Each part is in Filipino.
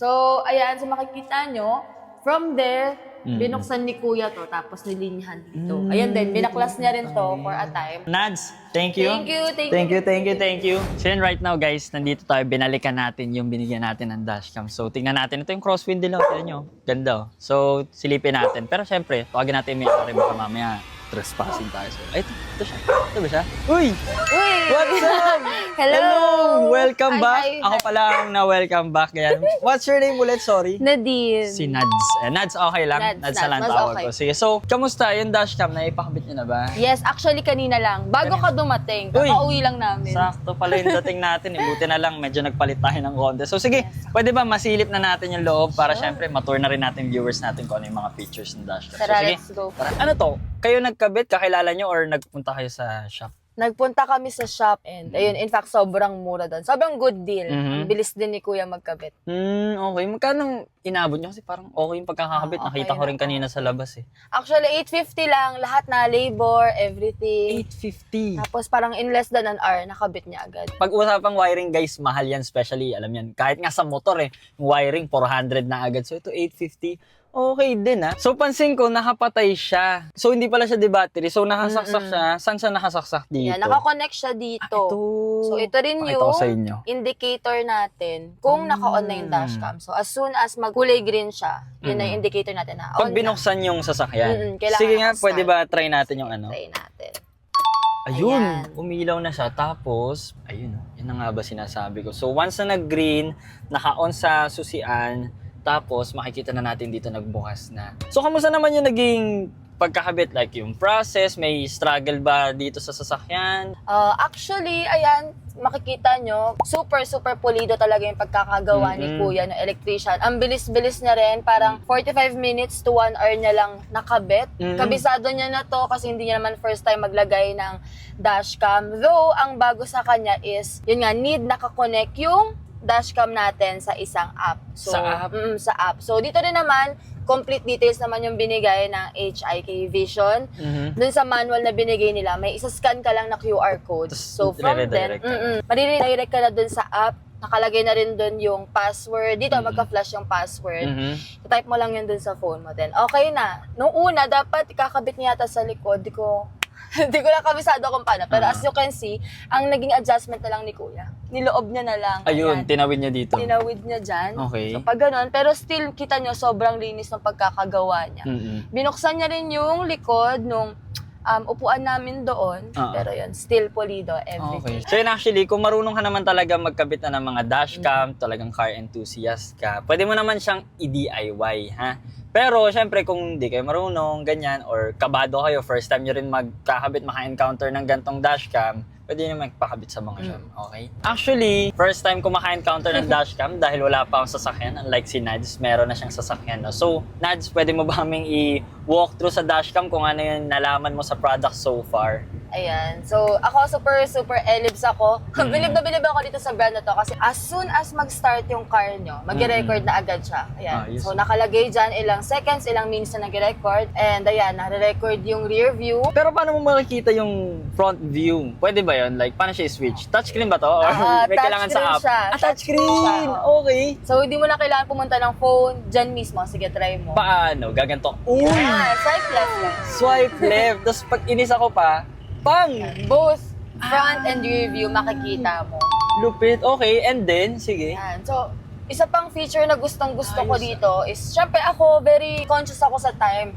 So, ayan, so makikita nyo, from there, binuksan ni Kuya to, tapos nilinyahan dito. Ayan din, binaklas niya rin to for a time. Nads, thank you. Thank you. So yun, right now guys, nandito tayo, binalikan natin yung binigyan natin ng dashcam. So tingnan natin, ito yung crosswind nila, tignan nyo, ganda. So silipin natin, pero syempre, tawagin natin yung may-ari, baka mamaya trespassing tayo. So, ay, ito siya. Ito ba siya? Uy! Uy! What's up? Hello! Welcome back. Hi. Ako pala ang na-welcome back. Ganyan. What's your name ulit? Sorry. Nadine. Si Nads. Nads, okay lang? Nads, na lang mas tawag okay. ko. Sige, so, kamusta yung dashcam? Naipakabit niyo na ba? Yes, actually kanina lang. Bago ka dumating, Uy! kakauwi lang namin. Sakto pala yung dating natin. Buti na lang, medyo nagpalit tayo ng konti. So sige, pwede ba masilip na natin yung loob para syempre matour na rin natin viewers natin kung ano yung mga features ng dashcam. Tara, So sige, let's go. ano to? Kayo nagkabit? Kakilala nyo or nagpunta kayo sa shop? Nagpunta kami sa shop and ayun, in fact, sobrang mura doon. Sobrang good deal. Ang bilis din ni Kuya magkabit. Okay. Magkano inabot nyo? Kasi parang okay yung pagkakakabit. Okay Nakita ko na, rin kanina sa labas eh. Actually, 850 lang. Lahat na labor, everything. 850. Tapos parang in less than an hour, nakabit niya agad. Pag usapang wiring guys, mahal yan especially, alam yan. Kahit nga sa motor yung wiring 400 na agad. So ito 850. Okay din So pansin ko, nakapatay siya. So hindi pala siya di battery. So nakasaksak siya. Saan siya nakasaksak dito? Yan, nakakonect siya dito. So ito rin Pakita ko sa yung inyo. indicator natin kung naka-on na yung dashcam. So as soon as magkulay green siya, yun na yung indicator natin na on Pag binuksan yung sasakyan. kailangan Sige nga, naka-start. pwede ba try natin yung ano? Try natin. Ayun, Ayan. umilaw na siya. Tapos, ayun, yun na nga ba sinasabi ko. So once na nag-green, naka-on sa susian, tapos makikita na natin dito nagbukas na. So kamusta naman yung naging pagkakabit? Like yung process, may struggle ba dito sa sasakyan? Actually, ayan, makikita nyo, super pulido talaga yung pagkakagawa ni Kuya, no electrician. Ang bilis-bilis niya rin, parang 45 minutes to 1 hour niya lang nakabit. Kabisado niya na to kasi hindi niya naman first time maglagay ng dashcam. Though, ang bago sa kanya is, yun nga, need nakakonect yung dashcam natin sa isang app. So, Sa app? Sa app. So, dito rin naman, complete details naman yung binigay ng HIK Vision. Dun sa manual na binigay nila, may isa-scan ka lang na QR code. So, from then, mariredirect ka na dun sa app. Nakalagay na rin dun yung password. Dito, magka-flash yung password. Type mo lang yun dun sa phone mo. Then, okay na. Nung una, dapat ikakabit niya yata sa likod. Hindi ko lang kabisado kung paano. Pero as you can see, ang naging adjustment na lang ni Kuya. Niloob niya na lang. Ayun, Ayan. tinawid niya dito. Tinawid niya dyan. Okay. So, pag ganun, pero still, kita nyo, sobrang linis ng pagkakagawa niya. Binuksan niya rin yung likod nung upuan namin doon. Pero yun, still pulido, everything. Okay. So yun actually, kung marunong ka naman talaga magkabit na ng mga dashcam, talagang car enthusiast ka, pwede mo naman siyang i-DIY, ha? Pero syempre kung hindi kayo marunong, ganyan, or kabado kayo, first time nyo rin magkakabit, maka-encounter ng gantong dashcam, pwede nyo magpakabit sa mga shop, okay? Actually, first time ko maka-encounter ng dashcam dahil wala pa akong sasakyan, unlike si Nads, meron na siyang sasakyan. No? So, Nads, pwede mo ba kaming i-walk through sa dashcam kung ano yung nalaman mo sa product so far? Ayan. So, ako super elibs ako. Bilib na bilib ako dito sa brand na to kasi as soon as mag-start yung car nyo, mag-record na agad siya. Ayan. Yes. So, nakalagay dyan ilang seconds, ilang minutes na nag-record. And ayan, nare-record yung rear view. Pero paano mo makikita yung front view? Pwede ba yun? Like, paano siya i-switch? Touchscreen ba to? Or may kailangan sa app? Siya. Touchscreen! Siya, Okay. So, hindi mo na kailangan pumunta ng phone. Dyan mismo. Sige, try mo. Paano? Gaganto. Uy! Swipe left lang. Swipe left. Tapos pag inis ako pa, pang! Both front and rear view makikita mo. Lupit. Okay. And then, sige. Yan. So, isa pang feature na gustong-gusto ko dito is, syempre ako, very conscious ako sa time.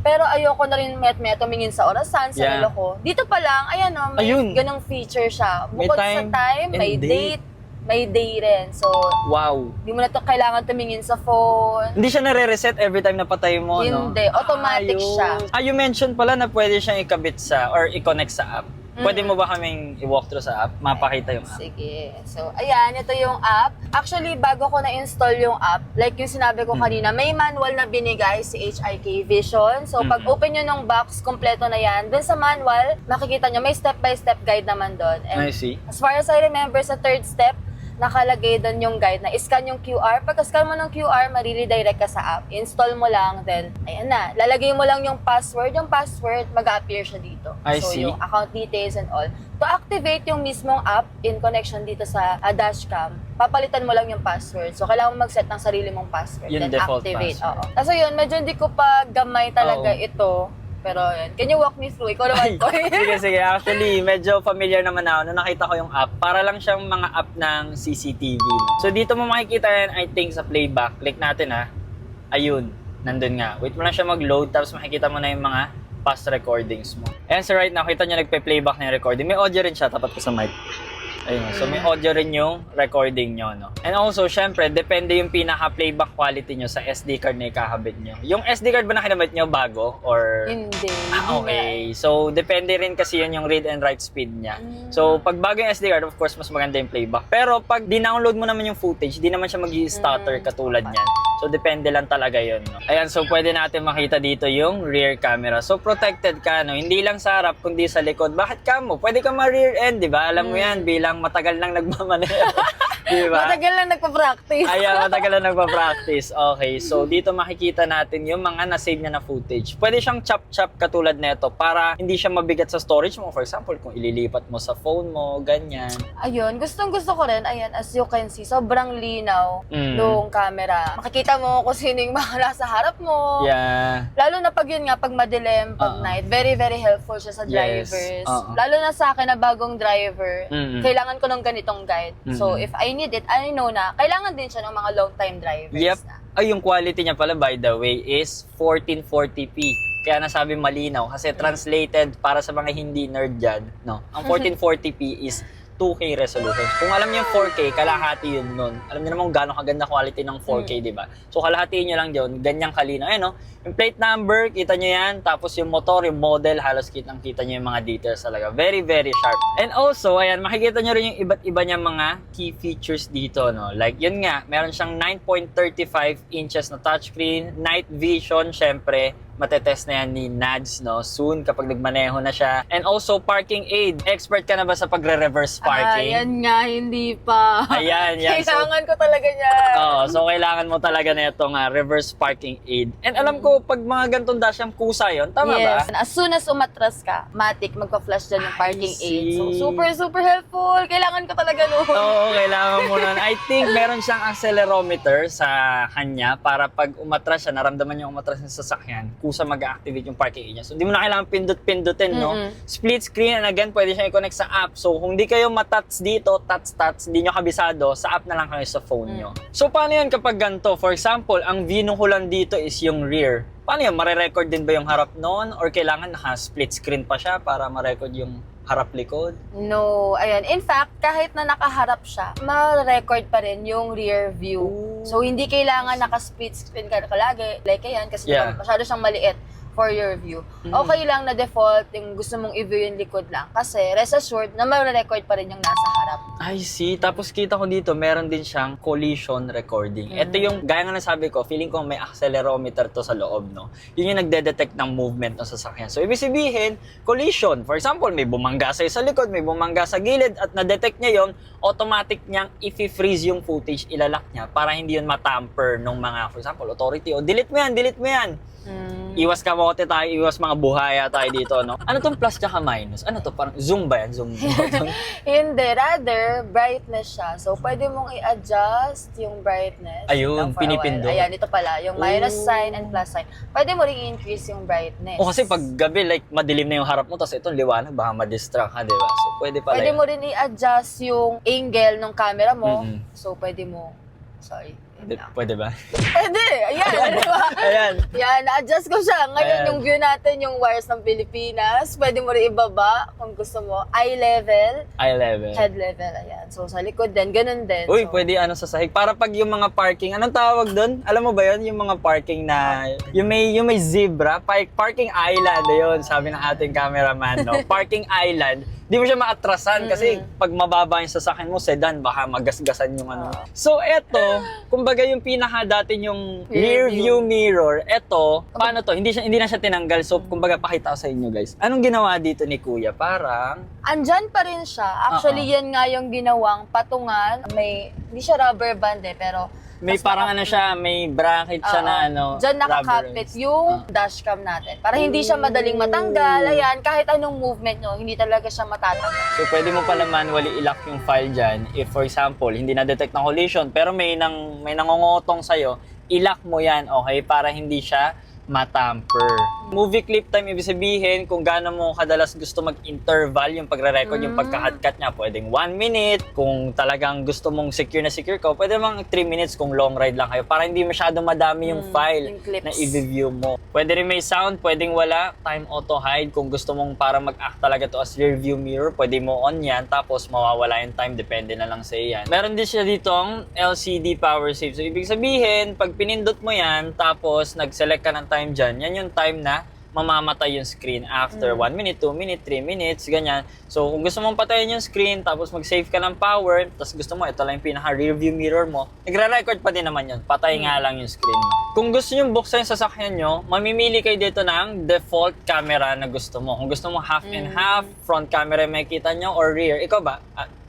Pero ayoko na rin met tumingin sa orasan, sa relo ko. Dito pa lang, ayan o, may ganong feature siya. Bukod sa time, may date, may day rin. So, wow. di mo na to kailangan tumingin sa phone. Hindi siya nare-reset every time na patay mo, no? Hindi, automatic siya. You mentioned pala na pwede siyang ikabit sa, or i-connect sa app. Pwede mo ba kaming i-walk through sa app? Mapakita yung app. Sige. So, ayan, ito yung app. Actually, bago ko na-install yung app, like yung sinabi ko kanina, may manual na binigay si HIK Vision. So, pag open nyo ng box, kompleto na yan. Dun sa manual, makikita nyo, may step-by-step guide naman doon. And I see. as far as I remember, sa third step, nakalagay doon yung guide na scan yung QR. Pagka-scan mo ng QR, mariredirect ka sa app. Install mo lang, then, ayan na. Lalagay mo lang yung password. Yung password, mag-appear siya dito. I So, see. yung account details and all. To activate yung mismong app in connection dito sa dashcam, papalitan mo lang yung password. So, kailangan mo mag-set ng sarili mong password. Yung then default activate. password. Oo. So, yun, medyo hindi ko pa gamay talaga Oo. ito. Pero yun, can you walk me through? Ikaw naman ko. Sige. Actually, medyo familiar naman ako nung nakita ko yung app. Para lang siyang mga app ng CCTV. No? So, dito mo makikita yan, I think, sa playback. Click natin, ha. Ayun, nandun nga. Wait mo lang siya mag-load, tapos makikita mo na yung mga past recordings mo. Ayan, so right now, kita nyo nagpe-playback na yung recording. May audio rin siya, tapat ko sa mic. Ayun, so may audio rin yung recording nyo, no? And also, syempre, depende yung pinaka-playback quality nyo sa SD card na ikakabit nyo. Yung SD card ba na kinabit nyo bago? Or... Hindi. Okay. So, depende rin kasi yun yung read and write speed niya. So, pag bago yung SD card, of course, mas maganda yung playback. Pero, pag di-download mo naman yung footage, di naman siya mag-stutter katulad niyan. So, depende lang talaga yun. No? Ayan, so pwede natin makita dito yung rear camera. So, protected ka, no? Hindi lang sa harap, kundi sa likod. Bakit ka mo? Pwede ka ma-rear end, di ba? Alam mo yan, bilang matagal nang nagmamaneho. Di ba? Matagal lang nagpa-practice. Ayan, matagal na nagpa-practice. Okay, so dito makikita natin yung mga na-save niya na footage. Pwede siyang chop-chop katulad nito para hindi siya mabigat sa storage mo. For example, kung ililipat mo sa phone mo, ganyan. Ayun, gustong-gusto ko rin. Ayan, as you can see, sobrang linaw nung camera. Makikita mo kung sino yung mga nasa harap mo. Yeah. Lalo na pag yun nga, pag madilim, pag night, very, very helpful siya sa Yes. drivers. Oo. Lalo na sa akin na bagong driver, kailangan ko ng ganitong guide. So, if I need it, I know na kailangan din siya ng mga long-time drivers Yep. na. Ay, yung quality niya pala, by the way, is 1440p. Kaya nasabi malinaw kasi translated para sa mga hindi nerd dyan, no? Ang 1440p is 2K resolution. Kung alam niyo yung 4K, kalahati yun nun. Alam niyo naman kung gaano kaganda quality ng 4K, di ba? So, kalahatiin niyo lang yun, ganyang kalinaw. Ayun, no? Yung plate number, kita niyo yan. Tapos yung motor, yung model, halos kitang-kita niyo yung mga details talaga. Very, very sharp. And also, ayan, makikita niyo rin yung iba't iba niyang mga key features dito, no? Like, yun nga, meron siyang 9.35 inches na touchscreen, night vision, syempre, matetest na yan ni Nads, no? Soon, kapag nagmaneho na siya. And also, parking aid. Expert ka na ba sa pagre-reverse parking? Yan nga, hindi pa. Ayan, yan. Kailangan ko talaga yan. Oo, so kailangan mo talaga na itong reverse parking aid. And alam ko, pag mga gantong dashcam, kusa yun. Tama ba? Yes. As soon as umatras ka, matic, magpa-flash dyan yung parking aid. So, see. super, super helpful. Kailangan ko talaga nun. Oo, kailangan mo nun. I think meron siyang accelerometer sa kanya para pag umatras siya, naramdaman yung umatras ng sasakyan, kusa mag-activate yung parking aid niya. So, hindi mo na kailangan pindot-pindutin, no? Split screen, and again, pwede siya i-connect sa app. So, kung di kayo matats dito, tats, hindi nyo kabisado, sa app na lang kayo sa phone nyo. So, paano yan kapag ganito? For example, ang view ko lang dito is yung rear. Paano yan? Mare-record din ba yung harap noon? Or kailangan naka-split screen pa siya para ma-record yung harap-likod? No, ayan. In fact, kahit na nakaharap siya, ma-record pa rin yung rear view. So, hindi kailangan naka-split screen ka lagi. Like, ayan, kasi masyado siyang maliit for your view. Okay lang na default yung gusto mong i-view yung likod lang. Kasi, rest assured na ma-record pa rin yung nasa harap. I see. Tapos kita ko dito, meron din siyang collision recording. Ito yung, gaya nga nasabi ko, feeling ko may accelerometer to sa loob, no? Yun yung nagde-detect ng movement ng sasakyan. So, ibig sabihin, collision. For example, may bumangga sa'yo sa likod, may bumangga sa gilid, at na-detect niya yon, automatic niyang i-freeze yung footage, ilalak niya para hindi yun matamper ng mga, for example, authority. O, delete mo yan. Iwas kamote tayo, iwas mga buhaya tayo dito, no? Ano tong plus tsaka minus? Ano to? Parang zoom ba yan? Zoom. Hindi, rather, brightness siya. So, pwede mong i-adjust yung brightness. Ayun, for a while. pinipindot. Ayan, ito pala, yung minus sign and plus sign. Pwede mo rin i-increase yung brightness. O kasi pag gabi, like, madilim na yung harap mo, tapos itong liwanag, baka ma-distract ka, di ba? So, pwede pala Pwede yun. mo rin i-adjust yung angle ng camera mo. So, pwede mo, Pwede ba? Pwede! Ayan, di ba? Ayan. Yan, na-adjust ko siya. Ngayon, Ayan. yung view natin, yung wires ng Pilipinas, pwede mo rin ibaba kung gusto mo. Eye level, Eye level. head level, ayan. So, sa likod din, ganun din. Uy, So, pwede ano sa sahig. Para pag yung mga parking, anong tawag doon? Alam mo ba yun? Yung mga parking na, yung may zebra, parking island, yun, sabi ng ating cameraman, no? Parking island. Di mo siya maatrasan kasi pag mababa yung sasakyan mo, sedan, baka magasgasan yung ano. So, eto, kumbaga yung pinaka dati yung rear view mirror, eto, paano to? Hindi na siya tinanggal. So, kumbaga pakita ko sa inyo guys. Anong ginawa dito ni Kuya? Parang Andyan pa rin siya. Actually, yan nga yung ginawang patungan. Hindi siya rubber band pero may parang ano siya, may bracket siya na ano. Diyan nakakapit yung dashcam natin. Para hindi siya madaling matanggal. Ayan, kahit anong movement nyo, hindi talaga siya matatanggal. So, pwede mo pala manually i-lock yung file dyan. If, for example, hindi na-detect ng collision, pero may nangongotong sa'yo, i-lock mo yan, okay? Para hindi siya matamper. Movie clip time, ibig sabihin kung gaano mo kadalas gusto mag-interval yung pagre-record, yung pagka-cut niya. Pwedeng 1 minute. Kung talagang gusto mong secure na secure ka, pwede mang 3 minutes kung long ride lang kayo. Para hindi masyado madami yung file yung na i-view mo. Pwede rin may sound, pwedeng wala. Time auto hide. Kung gusto mong para mag-act talaga to as rear view mirror, pwede mo on yan. Tapos mawawala yung time. Depende na lang sa yan. Meron din siya ditong LCD power save. So, ibig sabihin, pag pinindot mo yan, tapos nag-select ka ng time dyan, yan yung time na mamamatay yung screen after 1 minute, 2 minutes, 3 minutes, ganyan. So, kung gusto mong patayin yung screen, tapos mag-save ka ng power, tapos gusto mo, ito lang yung pinaka rear view mirror mo, nagre-record pa din naman yun. Patay nga lang yung screen mo. Kung gusto nyo buksan yung sasakyan nyo, mamimili kayo dito ng default camera na gusto mo. Kung gusto mo half and half, front camera yung makikita nyo, or rear. Ikaw ba?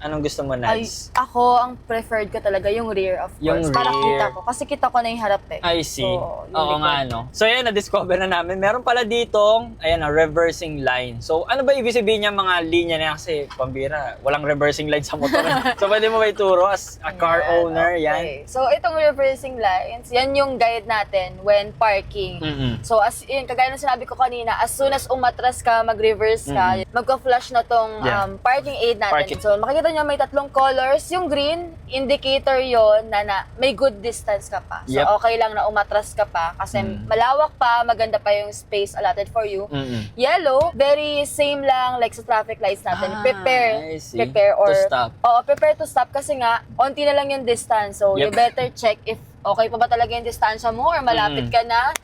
Anong gusto mo, Nads? Ako, ang preferred ko talaga yung rear, of course. Yung para rear. kita ko. Kasi kita ko na yung harap eh. I see. So, yung Oo likod. nga, no? So, yan, na-discover na namin. Meron pala ditong, ayan, reversing line. So, ano ba ibig sabihin niya mga linya niya? Kasi, pambira, walang reversing line sa motor. So, pwede mo ba ituro as a car owner? Yan. So, itong reversing lines, yan yung guide natin when parking. So, as yun, kagaya ng sinabi ko kanina, as soon as umatras ka, mag-reverse ka, magka-flash na tong parking aid natin. So, makikita nyo may tatlong colors. Yung green, indicator yon na may good distance ka pa. So, okay lang na umatras ka pa kasi malawak pa, maganda pa yung space allotted for you. Yellow, very same lang like sa traffic lights natin. Prepare or to stop. Oo, prepare to stop kasi nga, onti na lang yung distance. So, you better check if okay pa ba talaga yung distansya mo or malapit ka na.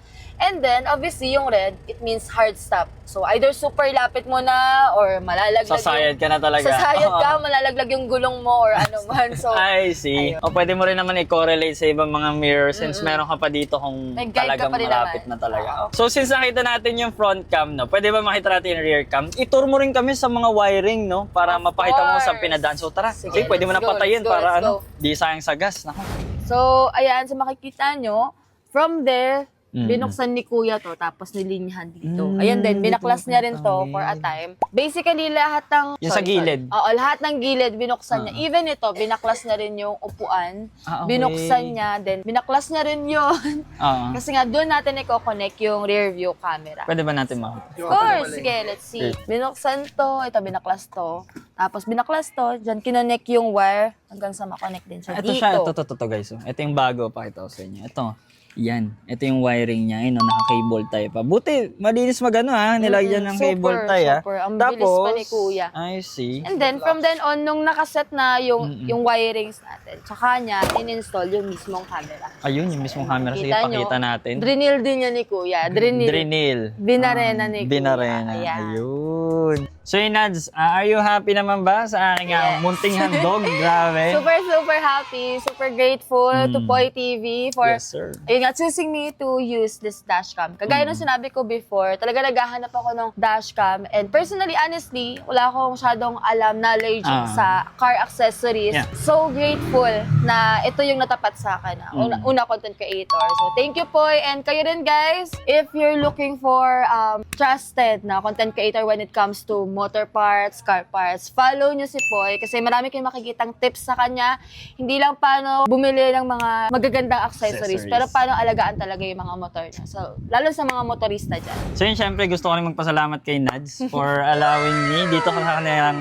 And then, obviously, yung red, it means hard stop. So, either super lapit mo na or malalaglag Sasayad ka na talaga. Sasayad ka, malalaglag yung gulong mo or ano man. So, I see. ayun. O pwede mo rin naman i-correlate sa ibang mga mirror since meron ka pa dito kung May guide ka talagang pa rin malapit naman. na talaga. So since nakita natin yung front cam, no, pwede ba makita natin yung rear cam? I-tour mo rin kami sa mga wiring, no, para Of mapakita mo sa course. pinadaan. So tara, Sige, okay, pwede mo na let's go, patayin let's go, para let's ano, go. di sayang sa gas. Nako. So, ayan, so makikita nyo, from there, binuksan ni Kuya to, tapos nilinyahan dito. Ayan din, binaklas niya rin to for a time. Basically, lahat ng... Yung sa gilid? Oo, lahat ng gilid binuksan niya. Even ito, binaklas niya rin yung upuan. Okay. Binuksan niya, then binaklas niya rin yun. Kasi nga, doon natin i-connect yung rear view camera. Pwede ba natin makita? Of course, sige, let's see. Binuksan to, ito binaklas to. Tapos binaklas to, dyan kinonect yung wire hanggang sa makonect din siya Ito dito. siya, ito guys. Ito yung bago, pakita ko sa inyo. Ito. Yan. Ito yung wiring niya. Ayun, naka-cable tie pa. Buti, malinis magano ha. Nilagyan ng cable tie ha. Super. Ang bilis pa ni Kuya. I see. And then, from then on, nung nakaset na yung wirings natin, tsaka niya, in-install yung mismong camera. Ayun, yung mismong camera. Sige, Kita nyo, pakita natin. Drinil din niya ni Kuya. Drinil. Binarena ni Kuya. Binarena. Ayan. Ayun. So, Nads, are you happy naman ba sa aking munting handog? Grabe. Super happy, super grateful to Poy TV for Yes, sir. ayun nga, choosing me to use this dashcam. Kagaya nung sinabi ko before, talaga naghahanap ako ng dashcam. And personally, honestly, wala akong masyadong knowledge sa car accessories. Yeah. So grateful na ito yung natapat sa akin. Una content creator. So thank you, Poy. And kayo rin, guys, if you're looking for trusted na content creator when it comes to motor parts, car parts, follow nyo si Poy kasi marami kayong makikitang tips sa kanya. Hindi lang paano bumili ng mga magagandang accessories, pero paano alagaan talaga yung mga motor niya. So, lalo sa mga motorista dyan. So yun, syempre gusto ko rin magpasalamat kay Nads for allowing me dito sa kanilang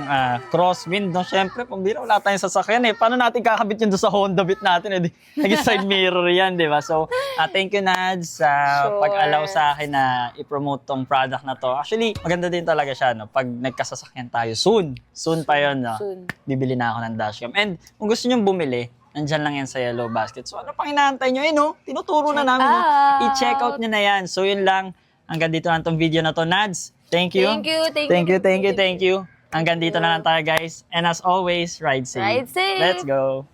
crosswind. No? Syempre, pambira, wala tayong sasakyan eh. Paano natin kakabit yun doon sa Honda Beat natin? Eh, naging side mirror yan, di ba? So, thank you Nads sa pag-allow sa akin na i-promote tong product na to. Actually, maganda din talaga siya, no? Pag nagkasasakyan tayo, soon pa yun, no? Soon. Bibili na ako ng dashcam. And kung gusto nyo bumili, nandyan lang yan sa Yellow Basket. So ano pang inaantay nyo? No? Tinuturo na namin. No? I-check out nyo na yan. So yun lang. Hanggang dito na itong video na to, Nads. Thank you. Thank you. Hanggang dito na lang tayo guys. And as always, ride safe. Ride safe! Let's go!